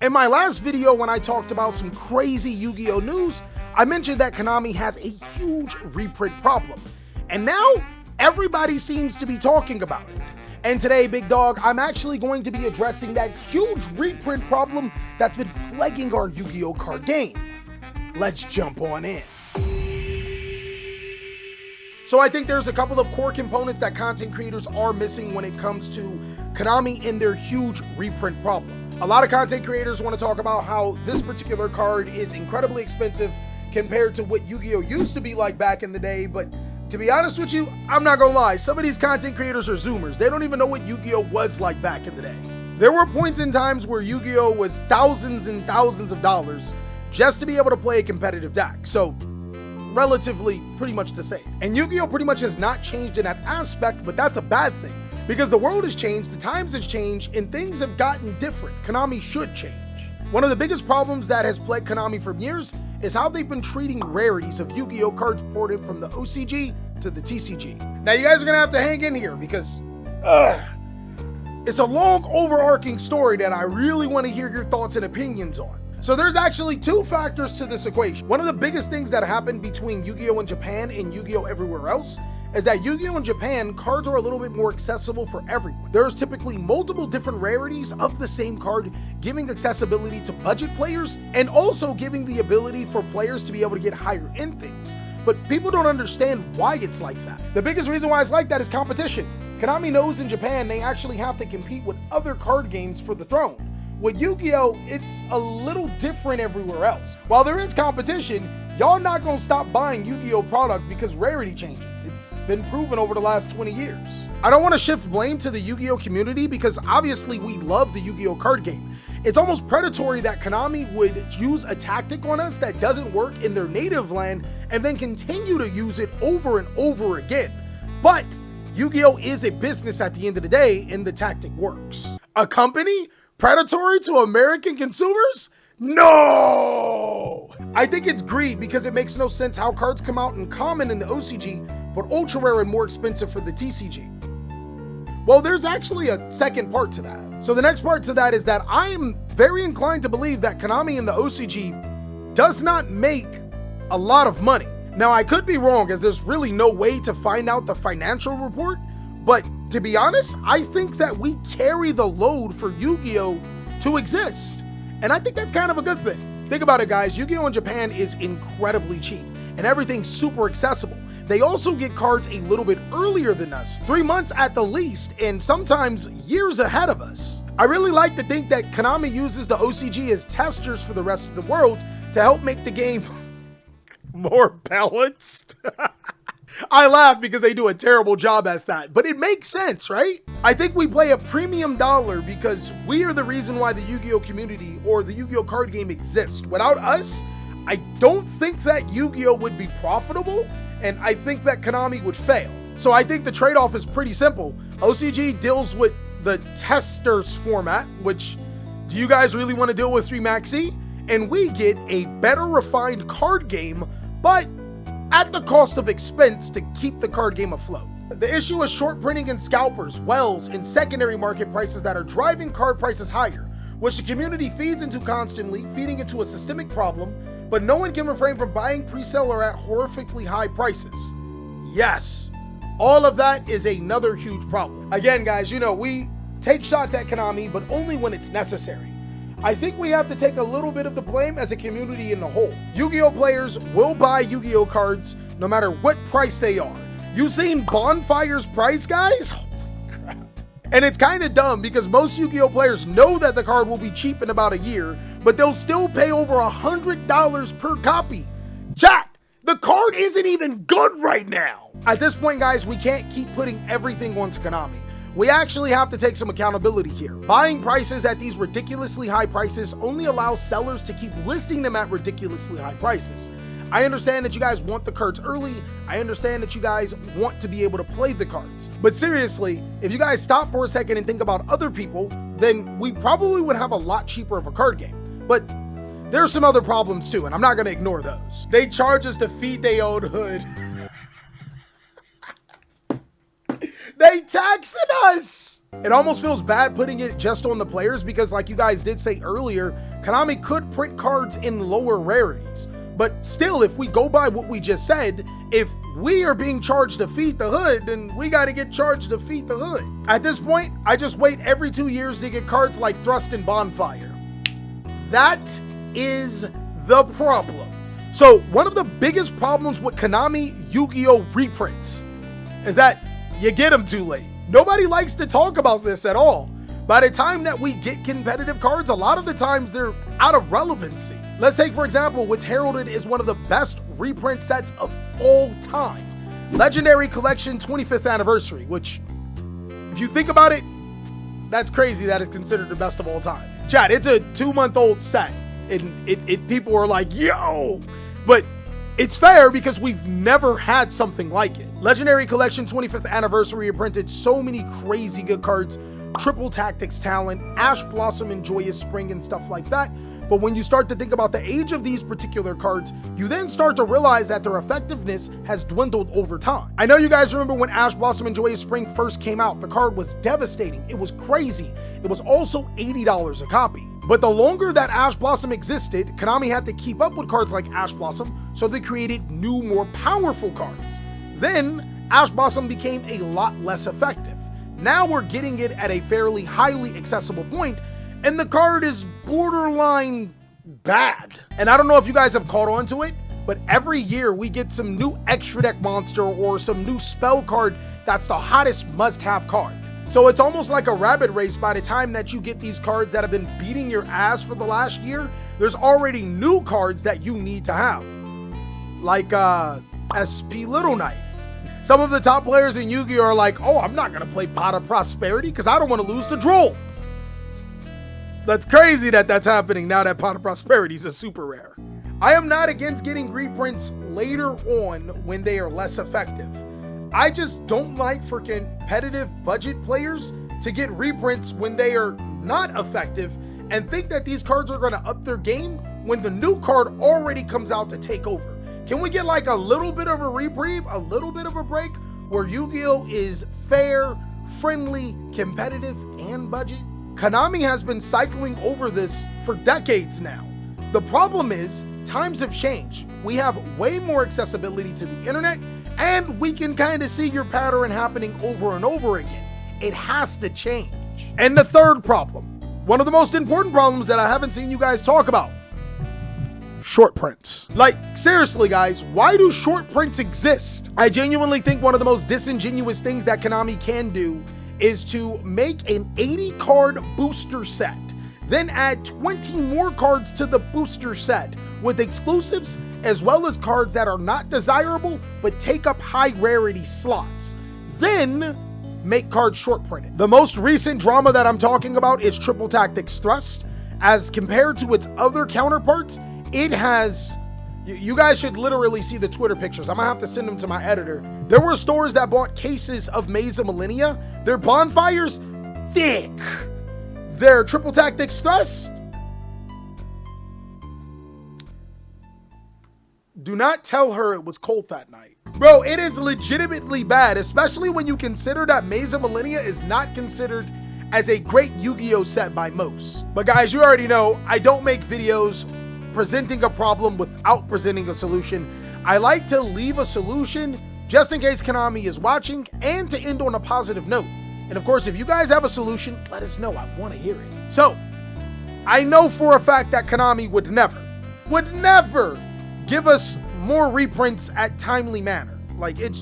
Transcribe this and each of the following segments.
In my last video, when I talked about some crazy Yu-Gi-Oh news, I mentioned that Konami has a huge reprint problem. And now, everybody seems to be talking about it. And today, big dog, I'm actually going to be addressing that huge reprint problem that's been plaguing our Yu-Gi-Oh card game. Let's jump on in. So I think there's a couple of core components that content creators are missing when it comes to Konami and their huge reprint problem. A lot of content creators want to talk about how this particular card is incredibly expensive compared to what Yu-Gi-Oh used to be like back in the day, but to be honest with you, I'm not gonna lie, some of these content creators are Zoomers. They don't even know what Yu-Gi-Oh was like back in the day. There were points in times where Yu-Gi-Oh was thousands and thousands of dollars just to be able to play a competitive deck. So relatively pretty much the same. And Yu-Gi-Oh pretty much has not changed in that aspect, but that's a bad thing because the world has changed, the times has changed, and things have gotten different. Konami should change. One of the biggest problems that has plagued Konami for years is how they've been treating rarities of Yu-Gi-Oh cards ported from the OCG to the TCG. Now you guys are gonna have to hang in here because it's a long overarching story that I really want to hear your thoughts and opinions on. So there's actually two factors to this equation. One of the biggest things that happened between Yu-Gi-Oh in Japan and Yu-Gi-Oh everywhere else is that Yu-Gi-Oh in Japan, cards are a little bit more accessible for everyone. There's typically multiple different rarities of the same card, giving accessibility to budget players and also giving the ability for players to be able to get higher end things. But people don't understand why it's like that. The biggest reason why it's like that is competition. Konami knows in Japan they actually have to compete with other card games for the throne. With Yu-Gi-Oh, it's a little different everywhere else. While there is competition, y'all not gonna stop buying Yu-Gi-Oh product because rarity changes. It's been proven over the last 20 years. I don't want to shift blame to the Yu-Gi-Oh community because obviously we love the Yu-Gi-Oh card game. It's almost predatory that Konami would use a tactic on us that doesn't work in their native land and then continue to use it over and over again. But Yu-Gi-Oh is a business at the end of the day and the tactic works. A company predatory to American consumers? No! I think it's greed because it makes no sense how cards come out in common in the OCG, but ultra rare and more expensive for the TCG. Well, there's actually a second part to that. So the next part to that is that I am very inclined to believe that Konami in the OCG does not make a lot of money. Now, I could be wrong as there's really no way to find out the financial report, but to be honest, I think that we carry the load for Yu-Gi-Oh to exist. And I think that's kind of a good thing. Think about it, guys. Yu-Gi-Oh in Japan is incredibly cheap and everything's super accessible. They also get cards a little bit earlier than us, 3 months at the least, and sometimes years ahead of us. I really like to think that Konami uses the OCG as testers for the rest of the world to help make the game more balanced. I laugh because they do a terrible job at that, but it makes sense, right? I think we play a premium dollar because we are the reason why the Yu-Gi-Oh community or the Yu-Gi-Oh card game exists. Without us, I don't think that Yu-Gi-Oh would be profitable, and I think that Konami would fail. So I think the trade-off is pretty simple. OCG deals with the testers format, which do you guys really want to deal with 3 Maxi? And we get a better refined card game, but at the cost of expense to keep the card game afloat. The issue is short printing and scalpers, wells, and secondary market prices that are driving card prices higher, which the community feeds into constantly, feeding into a systemic problem, but no one can refrain from buying pre-seller at horrifically high prices. Yes, all of that is another huge problem. Again, guys, you know, we take shots at Konami, but only when it's necessary. I think we have to take a little bit of the blame as a community in the whole. Yu-Gi-Oh players will buy Yu-Gi-Oh cards no matter what price they are. You seen Bonfire's price, guys? Holy crap. And it's kind of dumb because most Yu-Gi-Oh players know that the card will be cheap in about a year, but they'll still pay over $100 per copy. Chat, the card isn't even good right now. At this point, guys, we can't keep putting everything onto Konami. We actually have to take some accountability here. Buying prices at these ridiculously high prices only allows sellers to keep listing them at ridiculously high prices. I understand that you guys want the cards early. I understand that you guys want to be able to play the cards. But seriously, if you guys stop for a second and think about other people, then we probably would have a lot cheaper of a card game. But there are some other problems too, and I'm not gonna ignore those. They charge us to feed their own hood. They taxing us! It almost feels bad putting it just on the players because like you guys did say earlier, Konami could print cards in lower rarities. But still, if we go by what we just said, if we are being charged to feed the hood, then we got to get charged to feed the hood. At this point, I just wait every 2 years to get cards like Thrust and Bonfire. That is the problem. So one of the biggest problems with Konami Yu-Gi-Oh! Reprints is that you get them too late. Nobody likes to talk about this at all. By the time that we get competitive cards, a lot of the times they're out of relevancy. Let's take, for example, what's heralded as one of the best reprint sets of all time. Legendary Collection 25th Anniversary, which, if you think about it, that's crazy that it's considered the best of all time. Chat, it's a 2-month-old set, and people are like, yo! But it's fair because we've never had something like it. Legendary Collection 25th Anniversary reprinted so many crazy good cards, Triple Tactics Talent, Ash Blossom and Joyous Spring and stuff like that. But when you start to think about the age of these particular cards, you then start to realize that their effectiveness has dwindled over time. I know you guys remember when Ash Blossom and Joyous Spring first came out. The card was devastating. It was crazy. It was also $80 a copy. But the longer that Ash Blossom existed, Konami had to keep up with cards like Ash Blossom, so they created new, more powerful cards. Then, Ash Blossom became a lot less effective. Now we're getting it at a fairly highly accessible point, and the card is borderline bad. And I don't know if you guys have caught on to it, but every year we get some new extra deck monster or some new spell card that's the hottest must-have card. So it's almost like a rabbit race. By the time that you get these cards that have been beating your ass for the last year, there's already new cards that you need to have. Like SP Little Knight. Some of the top players in Yu-Gi-Oh! Are like, oh, I'm not gonna play Pot of Prosperity because I don't want to lose the Droll. That's crazy that that's happening now that Pot of Prosperity is a super rare. I am not against getting reprints later on when they are less effective. I just don't like for competitive budget players to get reprints when they are not effective and think that these cards are going to up their game when the new card already comes out to take over. Can we get like a little bit of a reprieve, a little bit of a break where Yu-Gi-Oh! Is fair, friendly, competitive, and budget? Konami has been cycling over this for decades now. The problem is, times have changed. We have way more accessibility to the internet, and we can kind of see your pattern happening over and over again. It has to change. And the third problem, one of the most important problems that I haven't seen you guys talk about, short prints. Like, seriously guys, why do short prints exist? I genuinely think one of the most disingenuous things that Konami can do is to make an 80 card booster set, then add 20 more cards to the booster set with exclusives as well as cards that are not desirable but take up high rarity slots. Then make cards short printed. The most recent drama that I'm talking about is Triple Tactics Thrust. As compared to its other counterparts, it has, you guys should literally see the Twitter pictures. I'm gonna have to send them to my editor. There were stores that bought cases of Maze of Millennia. Their bonfires, thick. Their Triple Tactics Thrust, do not tell her it was cold that night. Bro, it is legitimately bad, especially when you consider that Maze of Millennia is not considered as a great Yu-Gi-Oh! Set by most. But guys, you already know, I don't make videos presenting a problem without presenting a solution. I like to leave a solution just in case Konami is watching and to end on a positive note. And of course, if you guys have a solution, let us know. I want to hear it. So, I know for a fact that Konami would never give us more reprints at timely manner. Like, it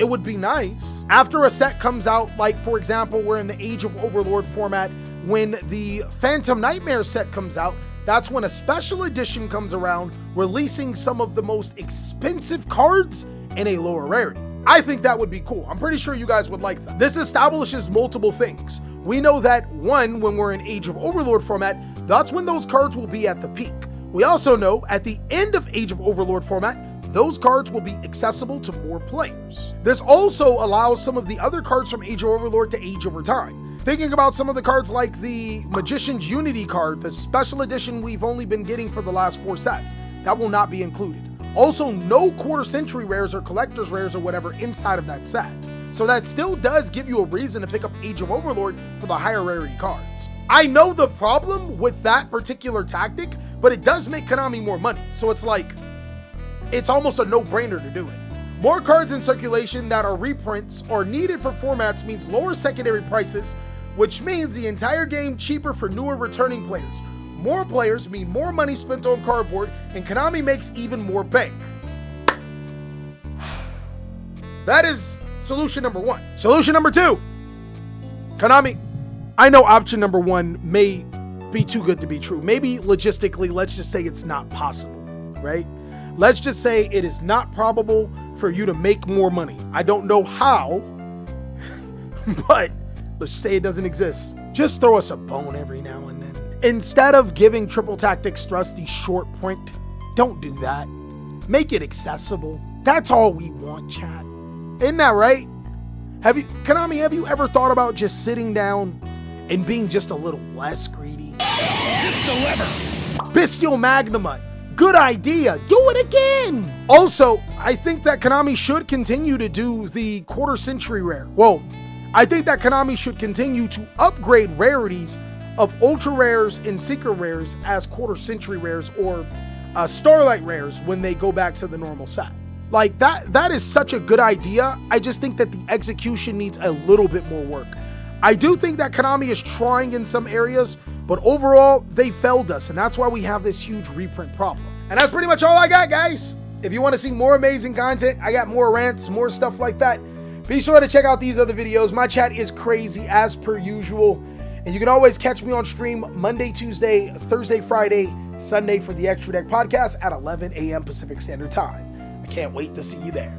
would be nice. After a set comes out, like for example, we're in the Age of Overlord format, when the Phantom Nightmare set comes out, that's when a special edition comes around, releasing some of the most expensive cards in a lower rarity. I think that would be cool. I'm pretty sure you guys would like that. This establishes multiple things. We know that one, when we're in Age of Overlord format, that's when those cards will be at the peak. We also know at the end of Age of Overlord format, those cards will be accessible to more players. This also allows some of the other cards from Age of Overlord to age over time. Thinking about some of the cards like the Magician's Unity card, the special edition we've only been getting for the last 4 sets, that will not be included. Also, no quarter century rares or collector's rares or whatever inside of that set. So that still does give you a reason to pick up Age of Overlord for the higher rarity cards. I know the problem with that particular tactic, but it does make Konami more money. So it's like, it's almost a no-brainer to do it. More cards in circulation that are reprints or needed for formats means lower secondary prices, which means the entire game cheaper for newer returning players. More players mean more money spent on cardboard, and Konami makes even more bank. That is solution number one. Solution number two, Konami, I know option number one may be too good to be true. Maybe logistically, let's just say it's not possible, right? Let's just say it is not probable for you to make more money. I don't know how, but let's say it doesn't exist. Just throw us a bone every now and then. Instead of giving Triple Tactics Trusty short print, don't do that. Make it accessible. That's all we want, chat. Isn't that right? Konami, have you ever thought about just sitting down and being just a little less greedy? Hit the lever! Bestial Magnumite. Good idea. Do it again. Also, I think that Konami should continue to do the quarter century rare. Well, I think that Konami should continue to upgrade rarities of ultra rares and secret rares as quarter century rares or starlight rares when they go back to the normal set. Like that is such a good idea. I just think that the execution needs a little bit more work. I do think that Konami is trying in some areas, but overall they failed us, and that's why we have this huge reprint problem. And that's pretty much all I got, guys. If you want to see more amazing content, I got more rants, more stuff like that. Be sure to check out these other videos. My chat is crazy as per usual. And you can always catch me on stream Monday, Tuesday, Thursday, Friday, Sunday for the Extra Deck podcast at 11 a.m. Pacific Standard Time. I can't wait to see you there.